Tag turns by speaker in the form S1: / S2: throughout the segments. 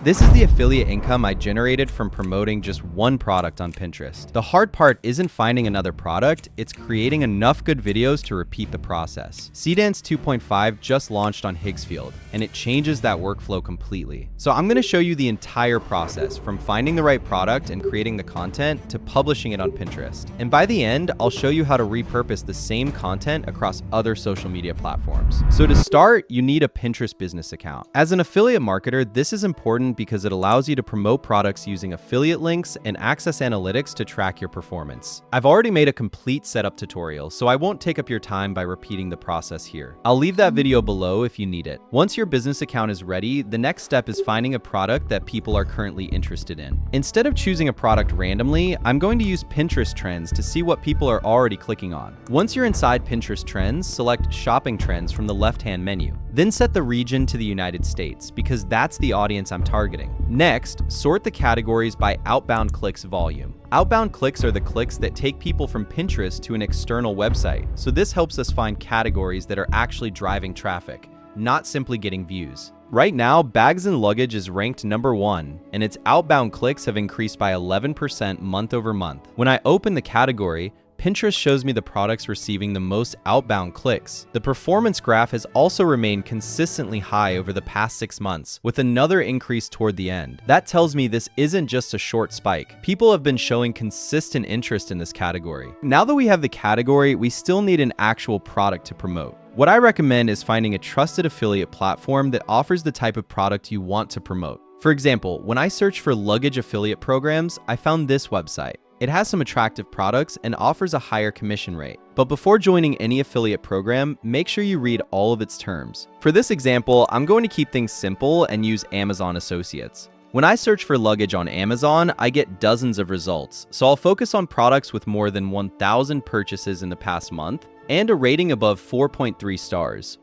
S1: This is the affiliate income I generated from promoting just one product on Pinterest. The hard part isn't finding another product, it's creating enough good videos to repeat the process. Seedance 2.5 just launched on Higgsfield, and it changes that workflow completely. So I'm going to show you the entire process, from finding the right product and creating the content to publishing it on Pinterest. And by the end, I'll show you how to repurpose the same content across other social media platforms. So to start, you need a Pinterest business account. As an affiliate marketer, this is important because it allows you to promote products using affiliate links and access analytics to track your performance. I've already made a complete setup tutorial, so I won't take up your time by repeating the process here. I'll leave that video below if you need it. Once your business account is ready, the next step is finding a product that people are currently interested in. Instead of choosing a product randomly, I'm going to use Pinterest trends to see what people are already clicking on. Once you're inside Pinterest trends, select shopping trends from the left-hand menu. Then set the region to the United States, because that's the audience I'm targeting. Next, sort the categories by outbound clicks volume. Outbound clicks are the clicks that take people from Pinterest to an external website, so this helps us find categories that are actually driving traffic, not simply getting views. Right now, bags and luggage is ranked number 1, and its outbound clicks have increased by 11% month over month. When I open the category, Pinterest shows me the products receiving the most outbound clicks. The performance graph has also remained consistently high over the past 6 months, with another increase toward the end. That tells me this isn't just a short spike. People have been showing consistent interest in this category. Now that we have the category, we still need an actual product to promote. What I recommend is finding a trusted affiliate platform that offers the type of product you want to promote. For example, when I searched for luggage affiliate programs, I found this website. It has some attractive products and offers a higher commission rate. But before joining any affiliate program, make sure you read all of its terms. For this example, I'm going to keep things simple and use Amazon Associates. When I search for luggage on Amazon, I get dozens of results, so I'll focus on products with more than 1,000 purchases in the past month and a rating above 4.3 stars.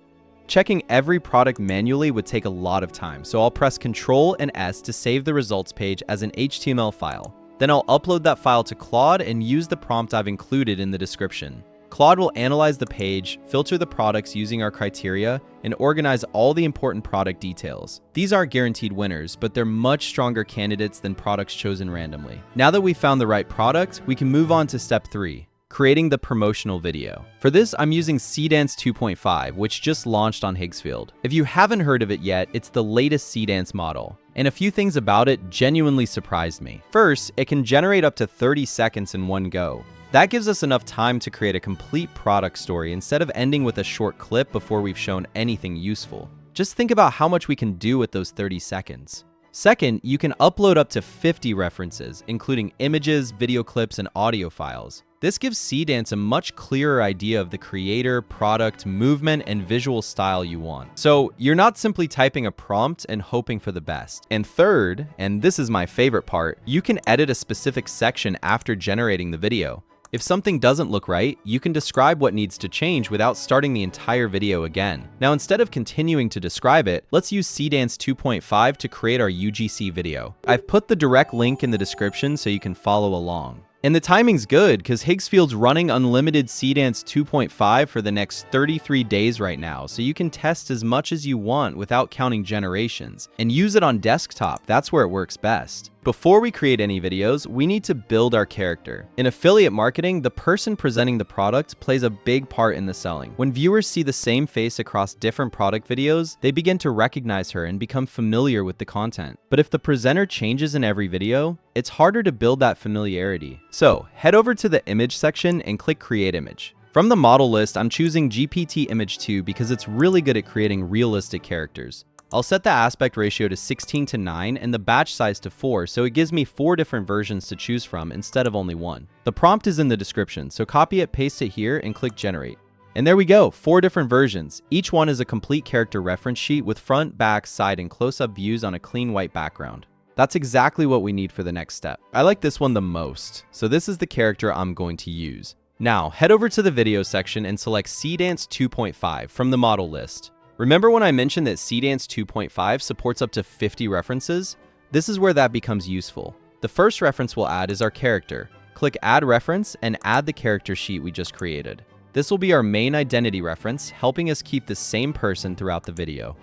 S1: Checking every product manually would take a lot of time, so I'll press Ctrl and S to save the results page as an HTML file. Then I'll upload that file to Claude and use the prompt I've included in the description. Claude will analyze the page, filter the products using our criteria, and organize all the important product details. These aren't guaranteed winners, but they're much stronger candidates than products chosen randomly. Now that we've found the right product, we can move on to step 3. Creating the promotional video. For this, I'm using Seedance 2.5, which just launched on Higgsfield. If you haven't heard of it yet, it's the latest Seedance model, and a few things about it genuinely surprised me. First, it can generate up to 30 seconds in one go. That gives us enough time to create a complete product story instead of ending with a short clip before we've shown anything useful. Just think about how much we can do with those 30 seconds. Second, you can upload up to 50 references, including images, video clips, and audio files. This gives Seedance a much clearer idea of the creator, product, movement, and visual style you want. So you're not simply typing a prompt and hoping for the best. And third, and this is my favorite part, you can edit a specific section after generating the video. If something doesn't look right, you can describe what needs to change without starting the entire video again. Now, instead of continuing to describe it, let's use Seedance 2.5 to create our UGC video. I've put the direct link in the description so you can follow along. And the timing's good because Higgsfield's running unlimited Seedance 2.5 for the next 33 days right now, so you can test as much as you want without counting generations, and use it on desktop. That's where it works best. Before we create any videos, we need to build our character. In affiliate marketing, the person presenting the product plays a big part in the selling. When viewers see the same face across different product videos, they begin to recognize her and become familiar with the content. But if the presenter changes in every video, it's harder to build that familiarity. So head over to the image section and click Create Image. From the model list, I'm choosing GPT Image 2 because it's really good at creating realistic characters. I'll set the aspect ratio to 16:9 and the batch size to 4, so it gives me 4 different versions to choose from instead of only one. The prompt is in the description, so copy it, paste it here, and click Generate. And there we go, 4 different versions. Each one is a complete character reference sheet with front, back, side, and close-up views on a clean white background. That's exactly what we need for the next step. I like this one the most, so this is the character I'm going to use. Now, head over to the video section and select Seedance 2.5 from the model list. Remember when I mentioned that Seedance 2.5 supports up to 50 references? This is where that becomes useful. The first reference we'll add is our character. Click Add Reference and add the character sheet we just created. This will be our main identity reference, helping us keep the same person throughout the video.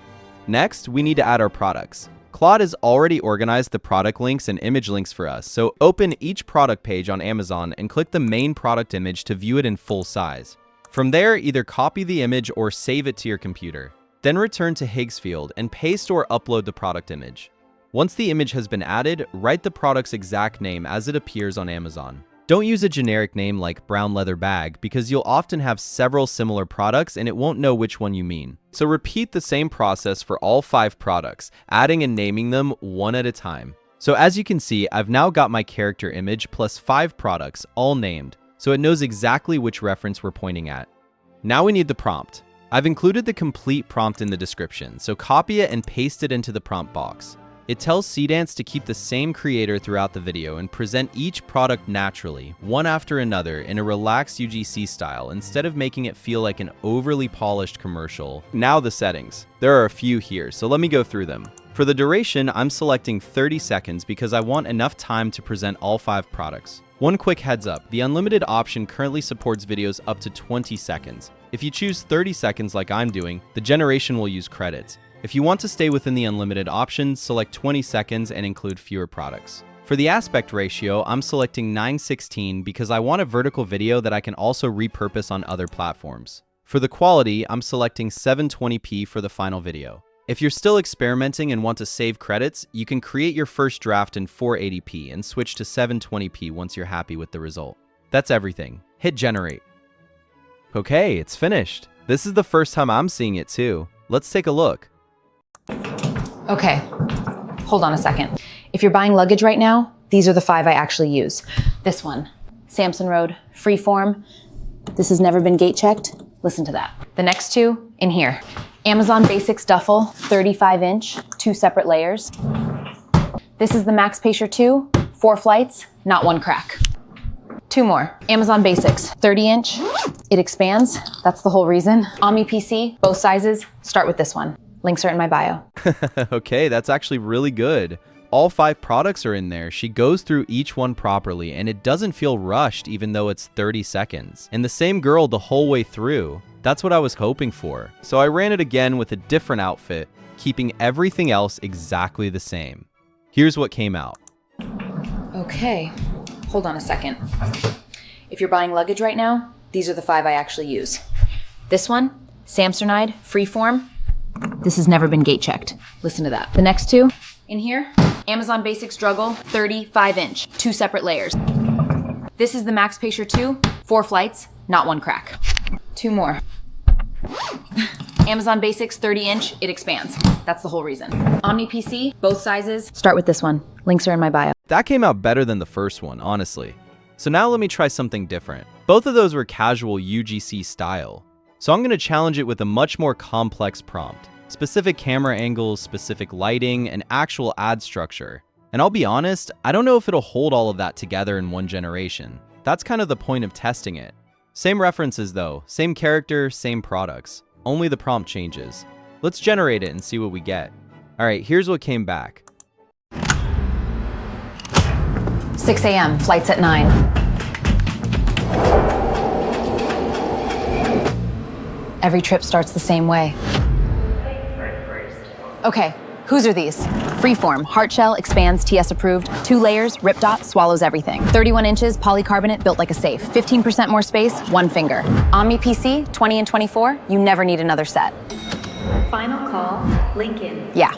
S1: Next, we need to add our products. Claude has already organized the product links and image links for us, so open each product page on Amazon and click the main product image to view it in full size. From there, either copy the image or save it to your computer. Then return to Higgsfield and paste or upload the product image. Once the image has been added, write the product's exact name as it appears on Amazon. Don't use a generic name like brown leather bag because you'll often have several similar products and it won't know which one you mean. So repeat the same process for all 5 products, adding and naming them one at a time. So as you can see, I've now got my character image plus 5 products all named, so it knows exactly which reference we're pointing at. Now we need the prompt. I've included the complete prompt in the description, so copy it and paste it into the prompt box. It tells Seedance to keep the same creator throughout the video and present each product naturally, one after another in a relaxed UGC style instead of making it feel like an overly polished commercial. Now the settings. There are a few here, so let me go through them. For the duration, I'm selecting 30 seconds because I want enough time to present all 5 products. One quick heads up, the unlimited option currently supports videos up to 20 seconds. If you choose 30 seconds like I'm doing, the generation will use credits. If you want to stay within the unlimited options, select 20 seconds and include fewer products. For the aspect ratio, I'm selecting 9:16 because I want a vertical video that I can also repurpose on other platforms. For the quality, I'm selecting 720p for the final video. If you're still experimenting and want to save credits, you can create your first draft in 480p and switch to 720p once you're happy with the result. That's everything. Hit generate. Okay, it's finished. This is the first time I'm seeing it too. Let's take a look.
S2: Okay, hold on a second. If you're buying luggage right now, these are the 5 I actually use. This one, Samson Road, Freeform. This has never been gate checked. Listen to that. The next 2, in here. Amazon Basics Duffel, 35-inch, 2 separate layers. This is the Max Pacer 2, 4 flights, not 1 crack. 2 more. Amazon Basics, 30-inch. It expands, that's the whole reason. Omni PC, both sizes. Start with this one. Links are in my bio.
S1: Okay, that's actually really good. All 5 products are in there. She goes through each one properly and it doesn't feel rushed even though it's 30 seconds. And the same girl the whole way through. That's what I was hoping for. So I ran it again with a different outfit, keeping everything else exactly the same. Here's what came out.
S2: Okay, hold on a second. If you're buying luggage right now, these are the 5 I actually use. This one, Samsonite, Freeform. This has never been gate checked. Listen to that. The next 2, in here, Amazon Basics Struggle, 35-inch, 2 separate layers. This is the Max Pacer 2, 4 flights, not 1 crack. 2 more. Amazon Basics 30-inch, it expands. That's the whole reason. Omni PC, both sizes. Start with this one. Links are in my bio.
S1: That came out better than the first one, honestly. So now let me try something different. Both of those were casual UGC style. So I'm going to challenge it with a much more complex prompt. Specific camera angles, specific lighting, and actual ad structure. And I'll be honest, I don't know if it'll hold all of that together in one generation. That's kind of the point of testing it. Same references though, same character, same products. Only the prompt changes. Let's generate it and see what we get. Alright, here's what came back.
S2: 6 a.m., flights at 9. Every trip starts the same way. Okay, whose are these? Freeform, hard shell, expands, TS approved, 2 layers, rip dot, swallows everything. 31 inches, polycarbonate, built like a safe. 15% more space, 1 finger. Omni PC, 20 and 24, you never need another set.
S3: Final call, Lincoln.
S2: Yeah.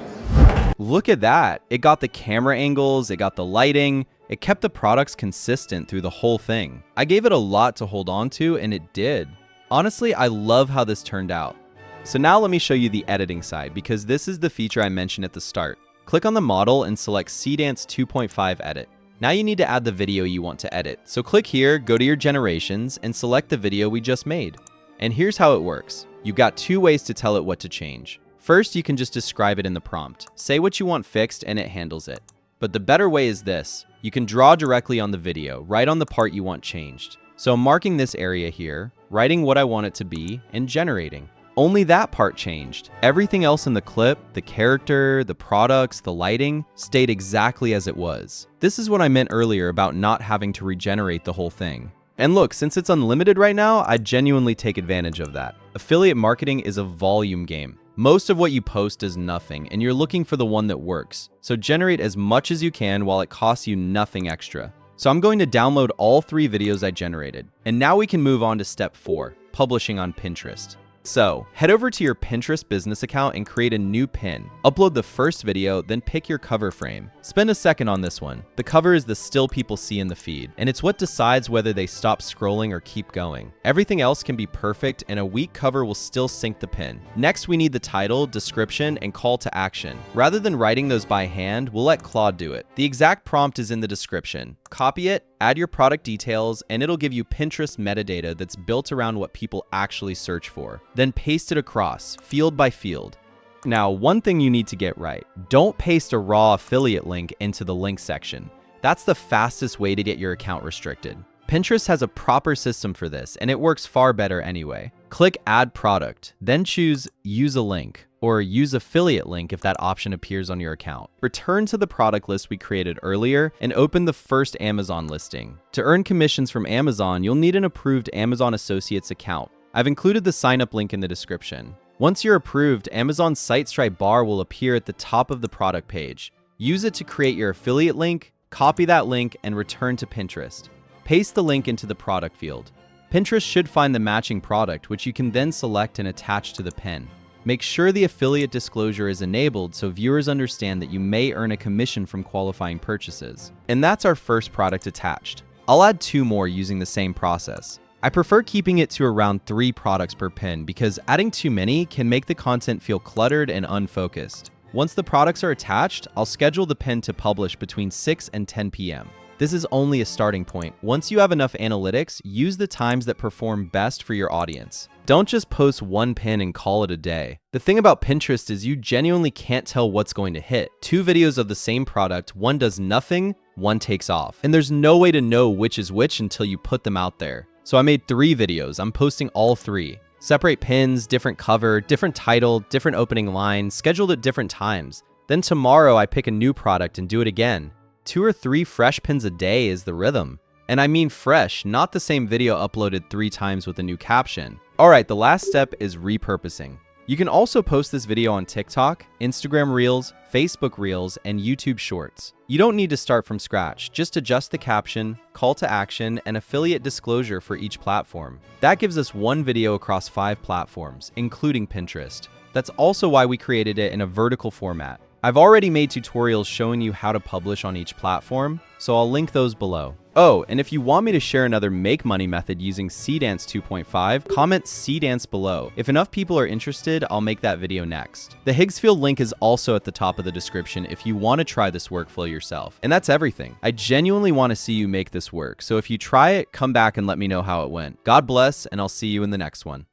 S1: Look at that. It got the camera angles, it got the lighting, it kept the products consistent through the whole thing. I gave it a lot to hold on to, and it did. Honestly, I love how this turned out. So now let me show you the editing side, because this is the feature I mentioned at the start. Click on the model and select Seedance 2.5 Edit. Now you need to add the video you want to edit. So click here, go to your generations, and select the video we just made. And here's how it works. You've got 2 ways to tell it what to change. First, you can just describe it in the prompt. Say what you want fixed and it handles it. But the better way is this. You can draw directly on the video, right on the part you want changed. So I'm marking this area here, writing what I want it to be, and generating. Only that part changed. Everything else in the clip, the character, the products, the lighting, stayed exactly as it was. This is what I meant earlier about not having to regenerate the whole thing. And look, since it's unlimited right now, I genuinely take advantage of that. Affiliate marketing is a volume game. Most of what you post is nothing, and you're looking for the one that works. So generate as much as you can while it costs you nothing extra. So I'm going to download all 3 videos I generated. And now we can move on to step 4, publishing on Pinterest. So, head over to your Pinterest business account and create a new pin. Upload the first video, then pick your cover frame. Spend a second on this one. The cover is the still people see in the feed, and it's what decides whether they stop scrolling or keep going. Everything else can be perfect, and a weak cover will still sync the pin. Next, we need the title, description, and call to action. Rather than writing those by hand, we'll let Claude do it. The exact prompt is in the description. Copy it, add your product details, and it'll give you Pinterest metadata that's built around what people actually search for. Then paste it across, field by field. Now, one thing you need to get right. Don't paste a raw affiliate link into the link section. That's the fastest way to get your account restricted. Pinterest has a proper system for this, and it works far better anyway. Click Add Product, then choose Use a Link, or Use Affiliate Link if that option appears on your account. Return to the product list we created earlier and open the first Amazon listing. To earn commissions from Amazon, you'll need an approved Amazon Associates account. I've included the sign-up link in the description. Once you're approved, Amazon's SiteStripe bar will appear at the top of the product page. Use it to create your affiliate link, copy that link, and return to Pinterest. Paste the link into the product field. Pinterest should find the matching product, which you can then select and attach to the pin. Make sure the affiliate disclosure is enabled so viewers understand that you may earn a commission from qualifying purchases. And that's our first product attached. I'll add 2 more using the same process. I prefer keeping it to around 3 products per pin because adding too many can make the content feel cluttered and unfocused. Once the products are attached, I'll schedule the pin to publish between 6 and 10 p.m. This is only a starting point. Once you have enough analytics, use the times that perform best for your audience. Don't just post one pin and call it a day. The thing about Pinterest is you genuinely can't tell what's going to hit. 2 videos of the same product, one does nothing, one takes off. And there's no way to know which is which until you put them out there. So I made 3 videos. I'm posting all 3. Separate pins, different cover, different title, different opening line, scheduled at different times. Then tomorrow I pick a new product and do it again. 2 or 3 fresh pins a day is the rhythm. And I mean fresh, not the same video uploaded 3 times with a new caption. Alright, the last step is repurposing. You can also post this video on TikTok, Instagram Reels, Facebook Reels, and YouTube Shorts. You don't need to start from scratch, just adjust the caption, call to action, and affiliate disclosure for each platform. That gives us 1 video across 5 platforms, including Pinterest. That's also why we created it in a vertical format. I've already made tutorials showing you how to publish on each platform, so I'll link those below. Oh, and if you want me to share another make money method using Seedance 2.5, comment Seedance below. If enough people are interested, I'll make that video next. The Higgsfield link is also at the top of the description if you want to try this workflow yourself. And that's everything. I genuinely want to see you make this work, so if you try it, come back and let me know how it went. God bless, and I'll see you in the next one.